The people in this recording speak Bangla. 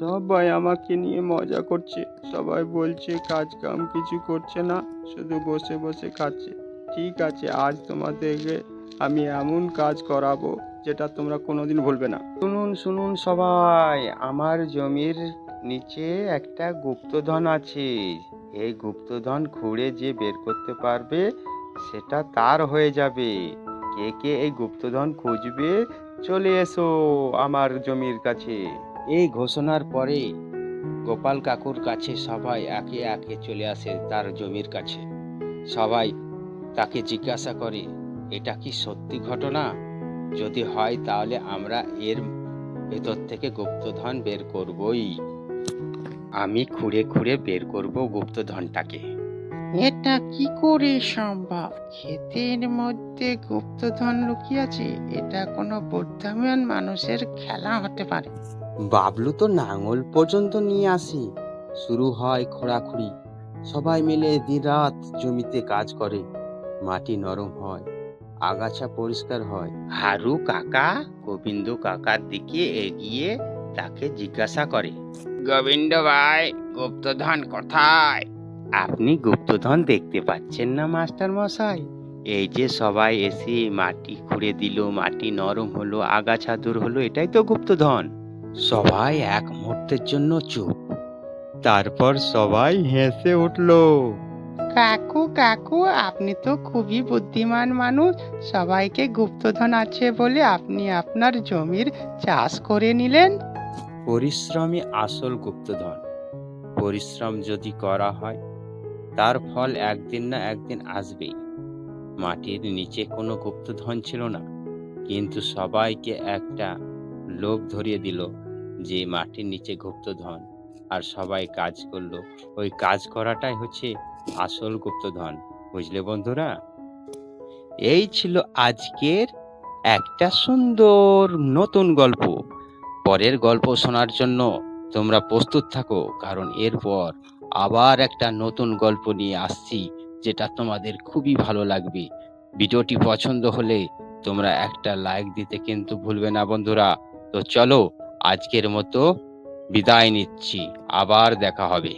সবাই আমাকে নিয়ে মজা করছে। সবাই বলছে কাজ কাম কিছু করছে না, শুধু বসে বসে খাচ্ছে। ঠিক আছে, আজ তোমাদেরকে আমি এমন কাজ করাবো যেটা তোমরা কোনোদিন ভুলবে না। শুনুন শুনুন সবাই, আমার জমির নিচে একটা গুপ্তধন আছে। এই গুপ্তধন খুঁড়ে যে বের করতে পারবে সেটা তার হয়ে যাবে। কে কে এই গুপ্তধন খুঁজবে, চলে এসো আমার জমির কাছে। এই ঘোষণার পরে গোপাল কাকুর কাছে সবাই একে একে চলে আসে তার জমির কাছে। সবাই তাকে জিজ্ঞাসা করে, এটা কি সত্যি ঘটনা? যদি হয় তাহলে আমরা এর ভেতর থেকে গুপ্তধন বের করবই। আমি খুঁড়ে খুঁড়ে বের করব গুপ্তধনটাকে। এটা কি করে সম্ভব? ক্ষেতের মধ্যে গুপ্তধন লুকিয়ে আছে? এটা কোনো বুদ্ধিমান মানুষের খেলা হতে পারে। বাবলু তো নাঙল পর্যন্ত নিয়ে আসে। শুরু হয় খোঁড়াখুড়ি। সবাই মিলে দিনরাত জমিতে কাজ করে। মাটি নরম হয়, আগাছা পরিষ্কার হয়। হারু কাকা গোবিন্দ কাকার দিকে এগিয়ে তাকে জিজ্ঞাসা করে, গোবিন্দ ভাই, গুপ্তধন কোথায়? আপনি গুপ্তধন দেখতে পাচ্ছেন না মাস্টার মশাই? এই যে সবাই এসে মাটি খুঁড়ে দিল, মাটি নরম হলো, আগাছা দূর হলো, এটাই তো গুপ্তধন। সবাই এক মুহূর্তের জন্য চুপ। তারপর সবাই হেসে উঠলো। কাকু কাকু, আপনি তো খুবই বুদ্ধিমান মানুষ। সবাইকে গুপ্তধন আছে বলে আপনি আপনার জমির চাষ করে নিলেন। পরিশ্রমই আসল গুপ্তধন। পরিশ্রম যদি করা হয় তার ফল একদিন না একদিন আসবেই। মাটির নিচে কোনো গুপ্তধন ছিল না, কিন্তু সবাইকে একটা লোভ ধরিয়ে দিল যে মাটির নিচে গুপ্তধন। আর সবাই কাজ করলো। ওই কাজ করাটাই হচ্ছে আসল গুপ্তধন। বুঝলে বন্ধুরা? এই ছিল আজকের একটা সুন্দর নতুন গল্প। পরের গল্প শোনার জন্য তোমরা প্রস্তুত থাকো, কারণ এরপর আবার একটা নতুন গল্প নিয়ে আসছি, যেটা তোমাদের খুবই ভালো লাগবে। ভিডিওটি পছন্দ হলে তোমরা একটা লাইক দিতে কিন্তু ভুলবে না বন্ধুরা। তো চলো, আজকের মতো বিদায় নিচ্ছি। আবার দেখা হবে।